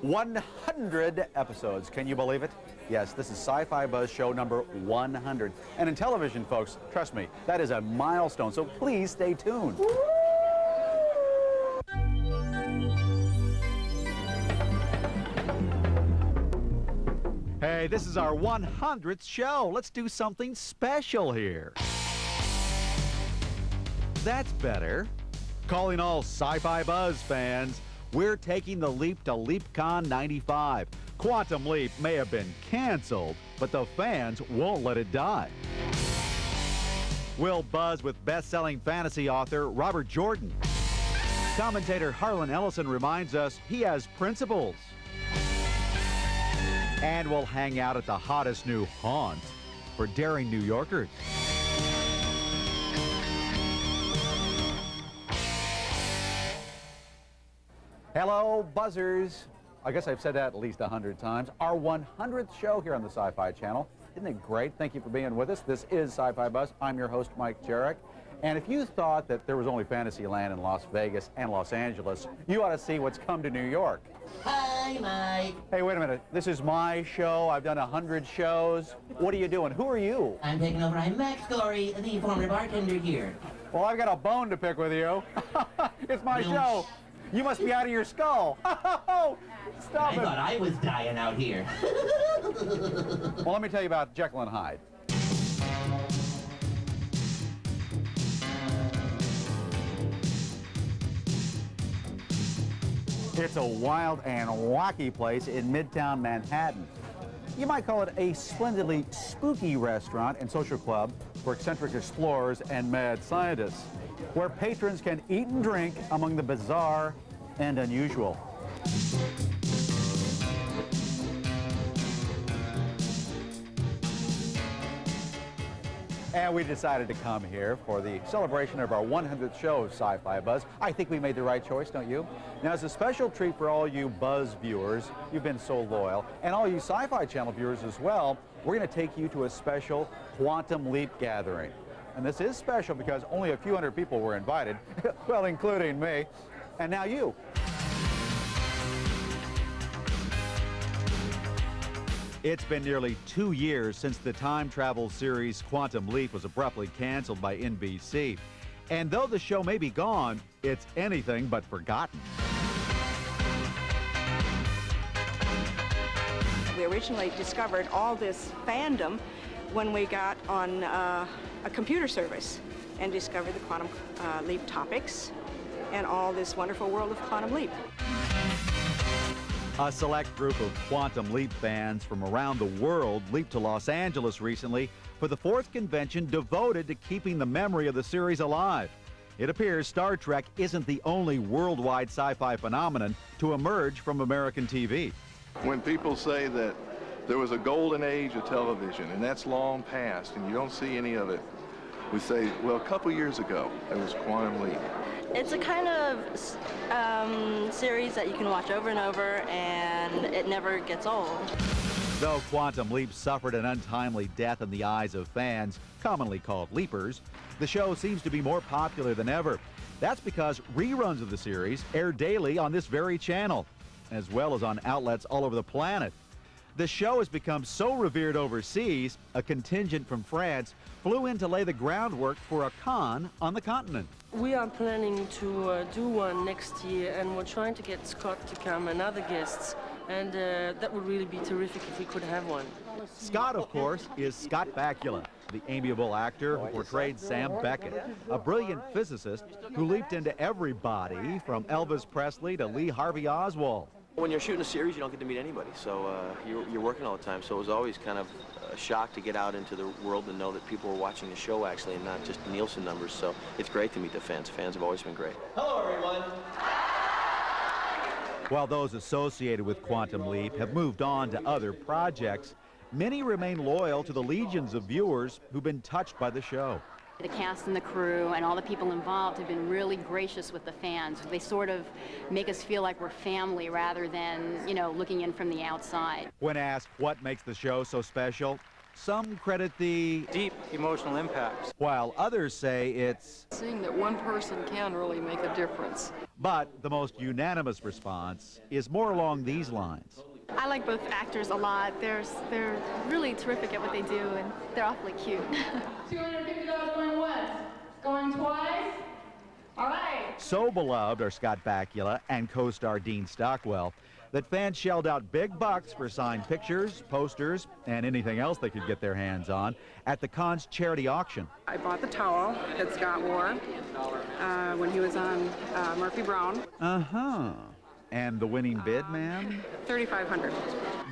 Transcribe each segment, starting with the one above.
100 episodes. Can you believe it? Yes, this is Sci-Fi Buzz show number 100. And in television, folks, trust me, that is a milestone, so please stay tuned. Hey, this is our 100th show. Let's do something special here. That's better. Calling all Sci-Fi Buzz fans, we're taking the leap to LeapCon 95. Quantum Leap may have been canceled, but the fans won't let it die. We'll buzz with best-selling fantasy author Robert Jordan. Commentator Harlan Ellison reminds us he has principles. And we'll hang out at the hottest new haunt for daring New Yorkers. Hello, buzzers. I guess I've said that at least 100 times. Our 100th show here on the Sci-Fi Channel. Isn't it great? Thank you for being with us. This is Sci-Fi Buzz. I'm your host, Mike Jarek. And if you thought that there was only Fantasyland in Las Vegas and Los Angeles, you ought to see what's come to New York. Hi, Mike. Hey, wait a minute. This is my show. I've done 100 shows. What are you doing? Who are you? I'm taking over. I'm Max Corey, the former bartender here. Well, I've got a bone to pick with you. It's my show. You must be out of your skull. Stop it. I thought I was dying out here. Well, let me tell you about Jekyll and Hyde. It's a wild and wacky place in Midtown Manhattan. You might call it a splendidly spooky restaurant and social club for eccentric explorers and mad scientists, where patrons can eat and drink among the bizarre and unusual. And we decided to come here for the celebration of our 100th show of Sci-Fi Buzz. I think we made the right choice, don't you? Now, as a special treat for all you Buzz viewers, you've been so loyal, and all you Sci-Fi Channel viewers as well, we're going to take you to a special Quantum Leap gathering. And this is special because only a few hundred people were invited, well, including me, and now you. It's been nearly 2 years since the time travel series Quantum Leap was abruptly canceled by NBC. And though the show may be gone, it's anything but forgotten. We originally discovered all this fandom when we got on a computer service and discovered the Quantum Leap topics and all this wonderful world of Quantum Leap. A select group of Quantum Leap fans from around the world leaped to Los Angeles recently for the 4th convention devoted to keeping the memory of the series alive. It appears Star Trek isn't the only worldwide sci-fi phenomenon to emerge from American TV. When people say that there was a golden age of television and that's long past and you don't see any of it, we say, well, a couple years ago, there was Quantum Leap. It's a kind of series that you can watch over and over, and it never gets old. Though Quantum Leap suffered an untimely death in the eyes of fans, commonly called leapers, the show seems to be more popular than ever. That's because reruns of the series air daily on this very channel, as well as on outlets all over the planet. The show has become so revered overseas, a contingent from France flew in to lay the groundwork for a con on the continent. We are planning to do one next year, and we're trying to get Scott to come and other guests, and that would really be terrific if we could have one. Scott, of course, is Scott Bakula, the amiable actor who portrayed Sam Beckett, a brilliant physicist who leaped into everybody from Elvis Presley to Lee Harvey Oswald. When you're shooting a series, you don't get to meet anybody, so you're working all the time, so it was always kind of a shock to get out into the world and know that people were watching the show actually and not just Nielsen numbers, so it's great to meet the fans. Fans have always been great. Hello, everyone. While those associated with Quantum Leap have moved on to other projects, many remain loyal to the legions of viewers who've been touched by the show. The cast and the crew and all the people involved have been really gracious with the fans. They sort of make us feel like we're family rather than, you know, looking in from the outside. When asked what makes the show so special, some credit the deep emotional impact, while others say it's Seeing that one person can really make a difference. But the most unanimous response is more along these lines. I like both actors a lot. They're really terrific at what they do, and they're awfully cute. $250 going once, going twice. All right. So beloved are Scott Bakula and co-star Dean Stockwell that fans shelled out big bucks for signed pictures, posters, and anything else they could get their hands on at the con's charity auction. I bought the towel that Scott wore when he was on Murphy Brown. Uh-huh. And the winning bid, ma'am? $3,500.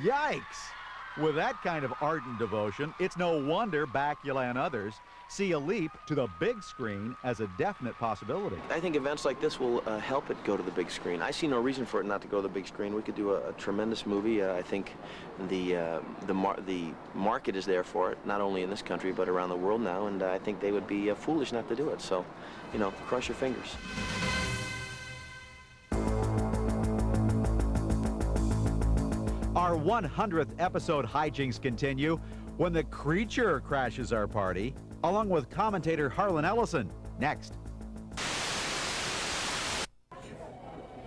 Yikes! With that kind of ardent devotion, it's no wonder Bakula and others see a leap to the big screen as a definite possibility. I think events like this will help it go to the big screen. I see no reason for it not to go to the big screen. We could do a tremendous movie. I think the market is there for it, not only in this country but around the world now, and I think they would be foolish not to do it. So, you know, cross your fingers. Our 100th episode hijinks continue when the creature crashes our party, along with commentator Harlan Ellison. Next.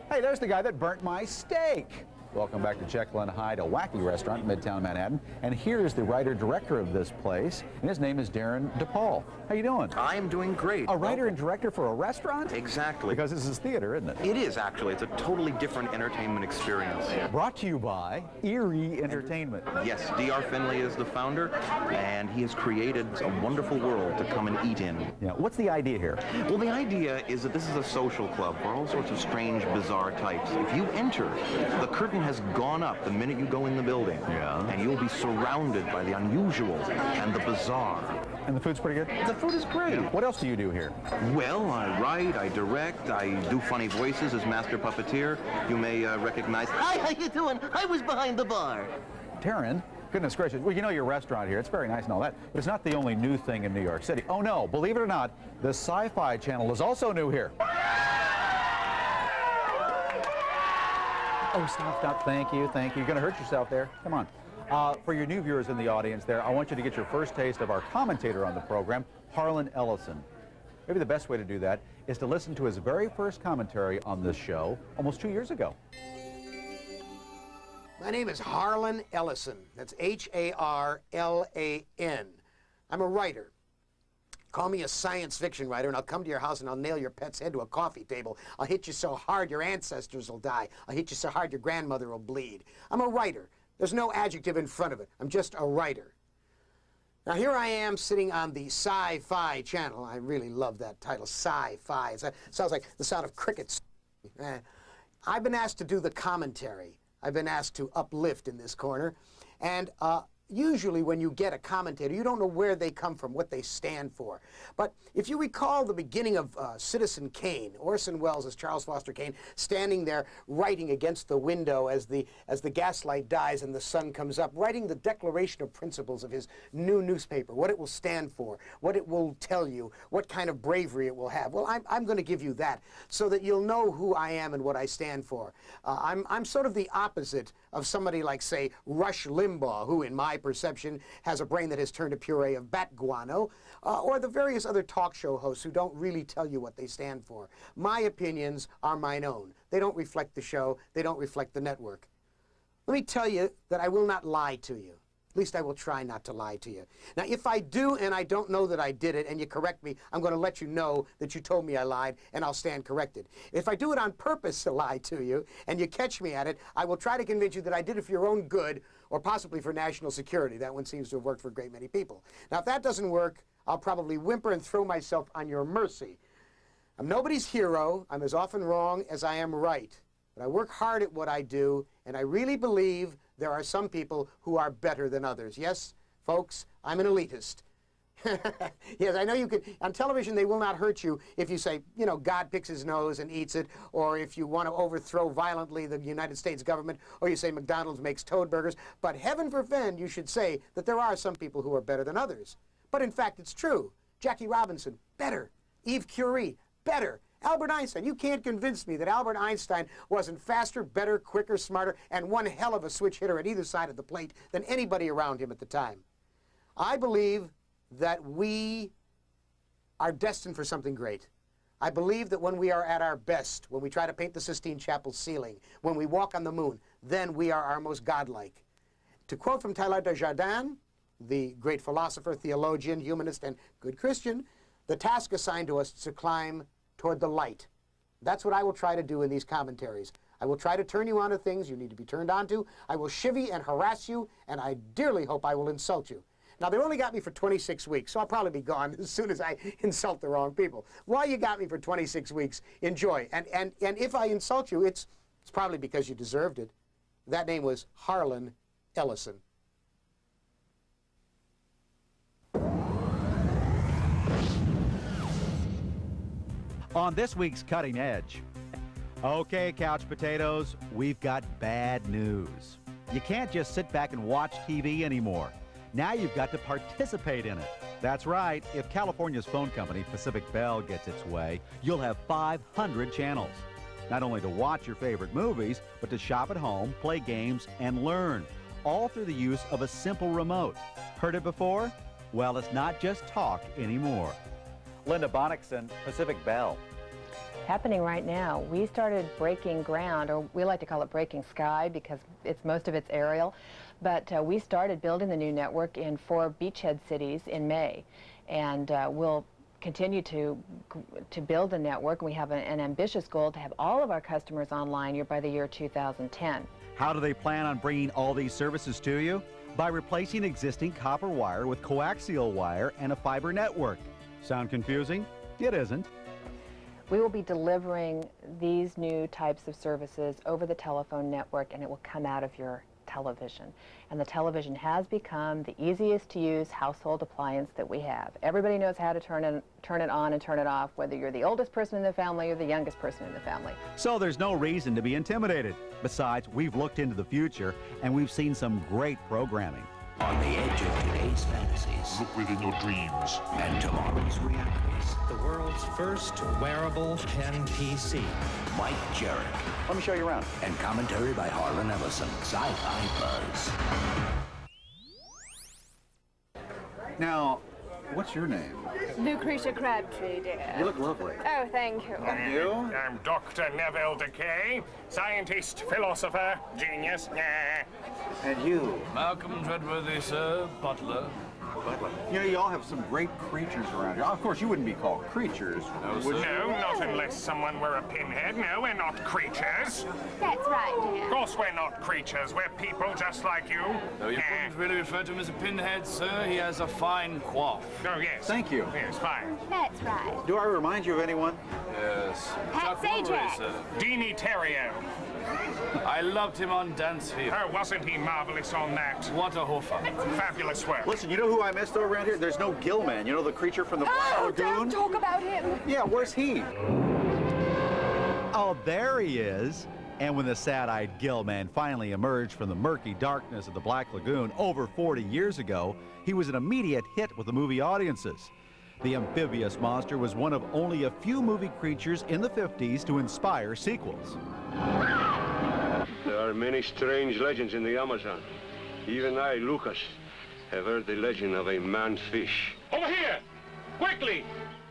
Hey, there's the guy that burnt my steak. Welcome back to Jekyll and Hyde, a wacky restaurant in Midtown Manhattan. And here's the writer-director of this place, and his name is Darren DePaul. How you doing? I am doing great. A writer and director for a restaurant? Exactly. Because this is theater, isn't it? It is, actually. It's a totally different entertainment experience. Brought to you by Erie Entertainment. Yes, D.R. Finley is the founder, and he has created a wonderful world to come and eat in. Yeah. What's the idea here? Well, the idea is that this is a social club for all sorts of strange, bizarre types. If you enter, the curtain has gone up the minute you go in the building. Yeah. And you'll be surrounded by the unusual and the bizarre. And the food's pretty good? The food is great. Yeah. What else do you do here? Well, I write, I direct, I do funny voices as master puppeteer. You may recognize... Hi, how you doing? I was behind the bar. Darren, goodness gracious. Well, you know your restaurant here. It's very nice and all that, but it's not the only new thing in New York City. Oh, no. Believe it or not, the Sci-Fi channel is also new here. Oh, stop. Thank you. You're going to hurt yourself there. Come on. For your new viewers in the audience there, I want you to get your first taste of our commentator on the program, Harlan Ellison. Maybe the best way to do that is to listen to his very first commentary on this show almost 2 years ago. My name is Harlan Ellison. That's Harlan. I'm a writer. Call me a science fiction writer, and I'll come to your house and I'll nail your pet's head to a coffee table. I'll hit you so hard your ancestors will die. I'll hit you so hard your grandmother will bleed. I'm a writer. There's no adjective in front of it. I'm just a writer. Now, here I am sitting on the Sci-Fi channel. I really love that title, Sci-Fi. It sounds like the sound of crickets. I've been asked to do the commentary. I've been asked to uplift in this corner. And usually when you get a commentator, you don't know where they come from, what they stand for. But if you recall the beginning of Citizen Kane, Orson Welles as Charles Foster Kane, standing there writing against the window as the gaslight dies and the sun comes up, writing the declaration of principles of his new newspaper, what it will stand for, what it will tell you, what kind of bravery it will have. Well, I'm going to give you that so that you'll know who I am and what I stand for. I'm sort of the opposite of somebody like, say, Rush Limbaugh, who, in my perception, has a brain that has turned a puree of bat guano, or the various other talk show hosts who don't really tell you what they stand for. My opinions are mine own. They don't reflect the show. They don't reflect the network. Let me tell you that I will not lie to you. At least I will try not to lie to you. Now, if I do and I don't know that I did it and you correct me, I'm going to let you know that you told me I lied and I'll stand corrected. If I do it on purpose to lie to you and you catch me at it, I will try to convince you that I did it for your own good or possibly for national security. That one seems to have worked for a great many people. Now, if that doesn't work, I'll probably whimper and throw myself on your mercy. I'm nobody's hero. I'm as often wrong as I am right. But I work hard at what I do, and I really believe there are some people who are better than others. Yes, folks, I'm an elitist. Yes, I know you could. On television, they will not hurt you if you say, you know, God picks his nose and eats it, or if you want to overthrow violently the United States government, or you say McDonald's makes toad burgers. But heaven forfend, you should say that there are some people who are better than others. But in fact, it's true. Jackie Robinson, better. Eve Curie, better. Albert Einstein, you can't convince me that Albert Einstein wasn't faster, better, quicker, smarter, and one hell of a switch hitter at either side of the plate than anybody around him at the time. I believe that we are destined for something great. I believe that when we are at our best, when we try to paint the Sistine Chapel ceiling, when we walk on the moon, then we are our most godlike. To quote from Teilhard de Chardin, the great philosopher, theologian, humanist, and good Christian, the task assigned to us is to climb toward the light. That's what I will try to do in these commentaries. I will try to turn you on to things you need to be turned on to. I will chivvy and harass you, and I dearly hope I will insult you. Now, they've only got me for 26 weeks, so I'll probably be gone as soon as I insult the wrong people. While you got me for 26 weeks, enjoy. And if I insult you, it's probably because you deserved it. That name was Harlan Ellison. On this week's Cutting Edge. Okay, couch potatoes, we've got bad news. You can't just sit back and watch TV anymore. Now you've got to participate in it. That's right, if California's phone company, Pacific Bell, gets its way, you'll have 500 channels. Not only to watch your favorite movies, but to shop at home, play games, and learn, all through the use of a simple remote. Heard it before? Well, it's not just talk anymore. Linda Bonnickson, Pacific Bell. Happening right now. We started breaking ground, or we like to call it breaking sky because most of it's aerial, but we started building the new network in 4 beachhead cities in May, and we'll continue to build the network. We have an ambitious goal to have all of our customers online by the year 2010. How do they plan on bringing all these services to you? By replacing existing copper wire with coaxial wire and a fiber network. Sound confusing? It isn't. We will be delivering these new types of services over the telephone network, and it will come out of your television. And the television has become the easiest to use household appliance that we have. Everybody knows how to turn it on and turn it off, whether you're the oldest person in the family or the youngest person in the family. So there's no reason to be intimidated. Besides, we've looked into the future and we've seen some great programming. On the edge of today's fantasies. Look within your dreams. And tomorrow's realities. The world's first wearable pen PC. Mike Jarrett. Let me show you around. And commentary by Harlan Ellison. Sci-Fi Buzz. Now, what's your name? Lucretia Crabtree, dear. You look lovely. Oh, thank you. And you? I'm Dr. Neville Decay, scientist, philosopher, genius. And you? Malcolm Treadworthy, sir, butler. Butler. You know, you all have some great creatures around you. Of course, you wouldn't be called creatures, would you? No, not unless someone were a pinhead. No, we're not creatures. That's right, dear. Of course we're not creatures. We're people just like you. No, you couldn't really refer to him as a pinhead, sir. He has a fine coif. Oh, yes. Thank you. Yes, fine. That's right. Do I remind you of anyone? Yes. Pat Sajak. Sir. Deanie Terrio. I loved him on Dance Field. Oh, wasn't he marvelous on that? What a hoofer. Fabulous work. Listen, you know who I missed though around here? There's no Gillman. You know the creature from the Black Lagoon? Don't talk about him. Yeah, where's he? Oh, there he is. And when the sad-eyed Gillman finally emerged from the murky darkness of the Black Lagoon over 40 years ago, he was an immediate hit with the movie audiences. The amphibious monster was one of only a few movie creatures in the 50s to inspire sequels. There are many strange legends in the Amazon. Even I, Lucas, have heard the legend of a man-fish. Over here! Quickly!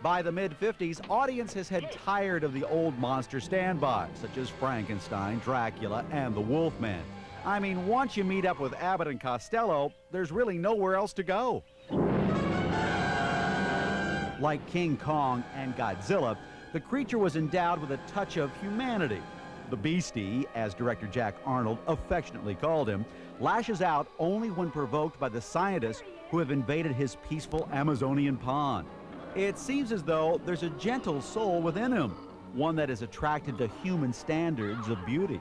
By the mid-50s, audiences had tired of the old monster standbys, such as Frankenstein, Dracula, and the Wolfman. I mean, once you meet up with Abbott and Costello, there's really nowhere else to go. Like King Kong and Godzilla, the creature was endowed with a touch of humanity. The Beastie, as director Jack Arnold affectionately called him, lashes out only when provoked by the scientists who have invaded his peaceful Amazonian pond. It seems as though there's a gentle soul within him, one that is attracted to human standards of beauty.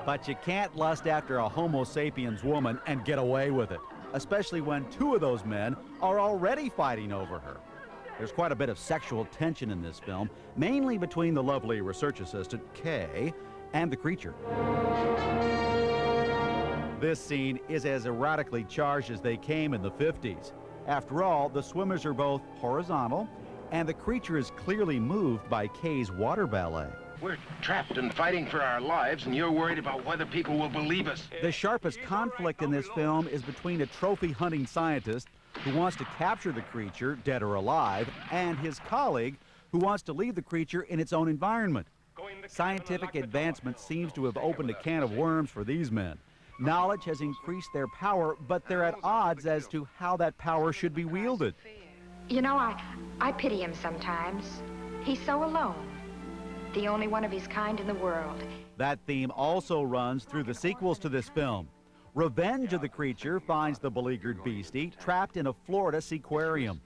But you can't lust after a Homo sapiens woman and get away with it, especially when 2 of those men are already fighting over her. There's quite a bit of sexual tension in this film, mainly between the lovely research assistant, Kay, and the creature. This scene is as erotically charged as they came in the 50s. After all, the swimmers are both horizontal, and the creature is clearly moved by Kay's water ballet. We're trapped and fighting for our lives, and you're worried about whether people will believe us. The sharpest conflict in this film is between a trophy-hunting scientist who wants to capture the creature, dead or alive, and his colleague, who wants to leave the creature in its own environment. Scientific advancement seems to have opened a can of worms for these men. Knowledge has increased their power, but they're at odds as to how that power should be wielded. You know, I pity him sometimes. He's so alone. The only one of his kind in the world. That theme also runs through the sequels to this film. Revenge of the Creature finds the beleaguered Beastie trapped in a Florida seaquarium.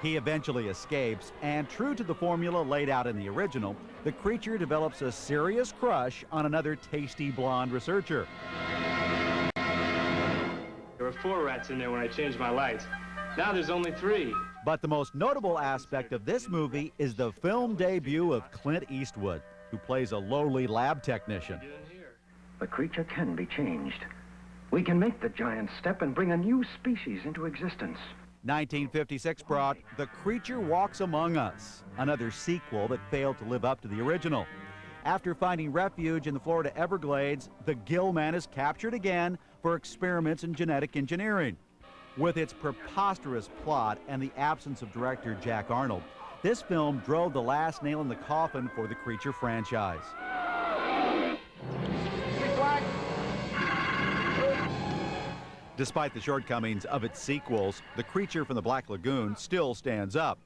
He eventually escapes, and true to the formula laid out in the original, the creature develops a serious crush on another tasty blonde researcher. There were 4 rats in there when I changed my lights. Now there's only 3. But the most notable aspect of this movie is the film debut of Clint Eastwood, who plays a lowly lab technician. The creature can be changed. We can make the giant step and bring a new species into existence. 1956 brought The Creature Walks Among Us, another sequel that failed to live up to the original. After finding refuge in the Florida Everglades, the Gill Man is captured again for experiments in genetic engineering. With its preposterous plot and the absence of director Jack Arnold, this film drove the last nail in the coffin for the Creature franchise. Despite the shortcomings of its sequels, The Creature from the Black Lagoon still stands up.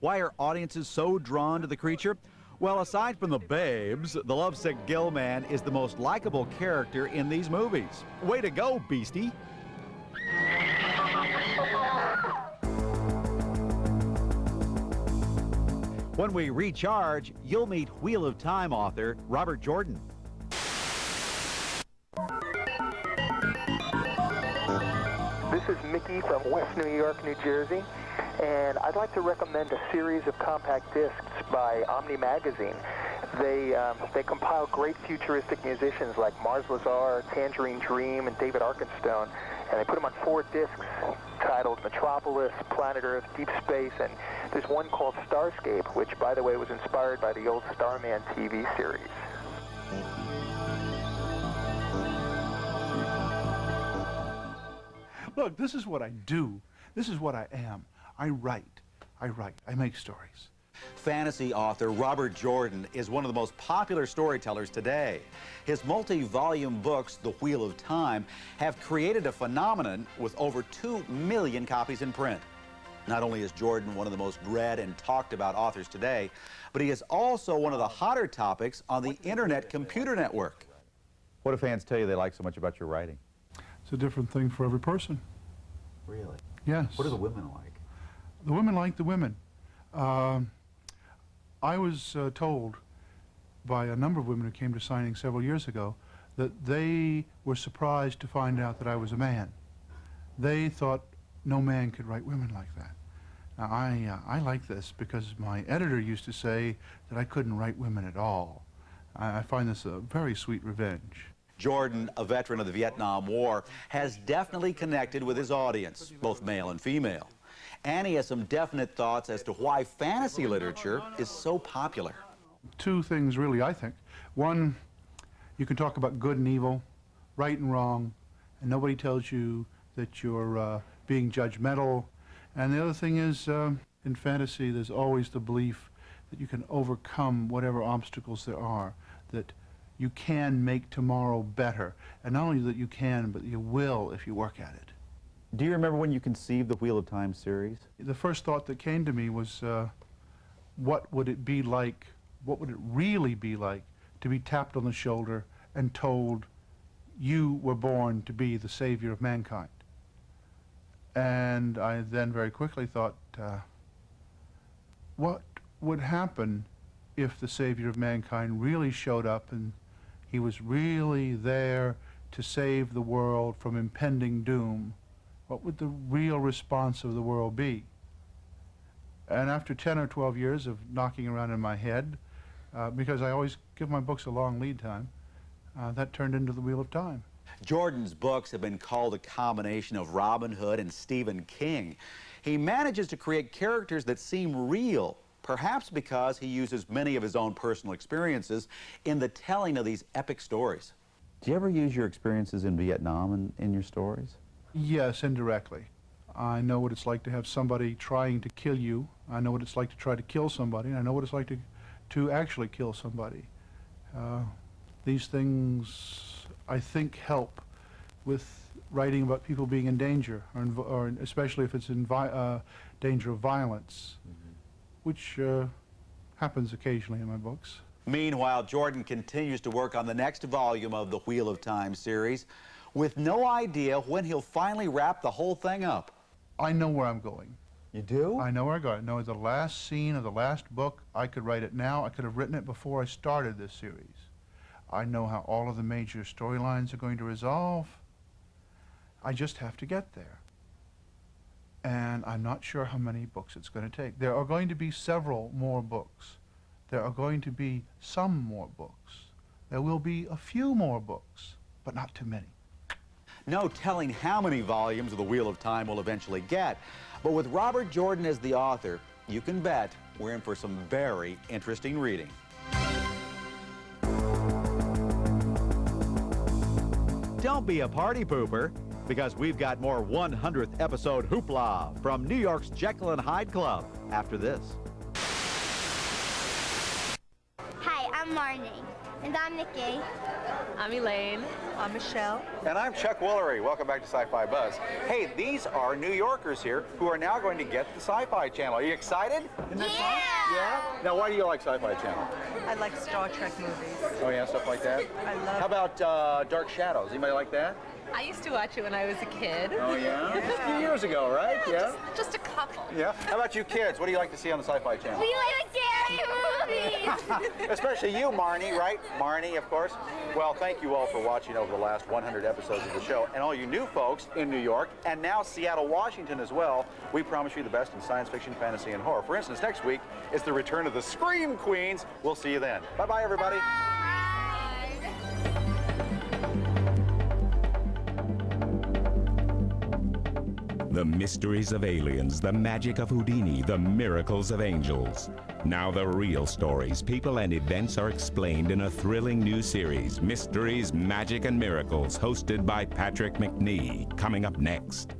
Why are audiences so drawn to The Creature? Well, aside from the babes, the lovesick Gill Man is the most likable character in these movies. Way to go, Beastie! When we recharge, you'll meet Wheel of Time author Robert Jordan. This is Mickey from West New York, New Jersey, and I'd like to recommend a series of compact discs by Omni Magazine. They compile great futuristic musicians like Mars Lazar, Tangerine Dream, and David Arkenstone, and they put them on 4 discs titled Metropolis, Planet Earth, Deep Space, and there's one called Starscape, which, by the way, was inspired by the old Starman TV series. Look, this is what I do. This is what I am. I write. I make stories. Fantasy author Robert Jordan is one of the most popular storytellers today. His multi-volume books, The Wheel of Time, have created a phenomenon with over 2 million copies in print. Not only is Jordan one of the most read and talked about authors today, but he is also one of the hotter topics on the Internet Computer Network. What do fans tell you they like so much about your writing? It's a different thing for every person. Really? Yes. What do the women like? The women like the women. I was told by a number of women who came to signing several years ago that they were surprised to find out that I was a man. They thought no man could write women like that. Now, I like this because my editor used to say that I couldn't write women at all. I find this a very sweet revenge. Jordan, a veteran of the Vietnam War, has definitely connected with his audience, both male and female. And he has some definite thoughts as to why fantasy literature is so popular. 2 things, really, I think. One, you can talk about good and evil, right and wrong, and nobody tells you that you're being judgmental. And the other thing is, in fantasy, there's always the belief that you can overcome whatever obstacles there are, that you can make tomorrow better. And not only that you can, but you will if you work at it. Do you remember when you conceived the Wheel of Time series? The first thought that came to me was, what would it be like, what would it really be like to be tapped on the shoulder and told you were born to be the savior of mankind? And I then very quickly thought, what would happen if the savior of mankind really showed up and he was really there to save the world from impending doom? What would the real response of the world be? And after 10 or 12 years of knocking around in my head, because I always give my books a long lead time, that turned into the Wheel of Time. Jordan's books have been called a combination of Robin Hood and Stephen King. He manages to create characters that seem real, perhaps because he uses many of his own personal experiences in the telling of these epic stories. Do you ever use your experiences in Vietnam in your stories? Yes, indirectly. I know what it's like to have somebody trying to kill you. I know what it's like to try to kill somebody. And I know what it's like to actually kill somebody. These things, I think, help with writing about people being in danger, or especially if it's in danger of violence, which happens occasionally in my books. Meanwhile, Jordan continues to work on the next volume of the Wheel of Time series with no idea when he'll finally wrap the whole thing up. I know where I'm going. You do? I know where I'm going. I know the last scene of the last book. I could write it now. I could have written it before I started this series. I know how all of the major storylines are going to resolve. I just have to get there. And I'm not sure how many books it's going to take. There are going to be several more books. There are going to be some more books. There will be a few more books, but not too many. No telling how many volumes of the Wheel of Time we'll eventually get. But with Robert Jordan as the author, you can bet we're in for some very interesting reading. Don't be a party pooper, because we've got more 100th episode hoopla from New York's Jekyll and Hyde Club after this. Hi, I'm Marnie. And I'm Nikki. I'm Elaine. I'm Michelle. And I'm Chuck Woolery. Welcome back to Sci-Fi Buzz. Hey, these are New Yorkers here who are now going to get the Sci-Fi Channel. Are you excited? Isn't that fun? Yeah? Now, why do you like Sci-Fi Channel? I like Star Trek movies. Oh, yeah, stuff like that? I love How about Dark Shadows? Anybody like that? I used to watch it when I was a kid. Oh, yeah? Just a few years ago, right? Yeah? Just a couple. Yeah? How about you kids? What do you like to see on the Sci-Fi Channel? We like scary movies! Especially you, Marnie, right? Marnie, of course. Well, thank you all for watching over the last 100 episodes of the show. And all you new folks in New York, and now Seattle, Washington as well, we promise you the best in science fiction, fantasy, and horror. For instance, next week is the return of the Scream Queens. We'll see you then. Bye-bye, everybody. The mysteries of aliens, the magic of Houdini, the miracles of angels. Now the real stories, people, and events are explained in a thrilling new series, Mysteries, Magic, and Miracles, hosted by Patrick McNee, coming up next.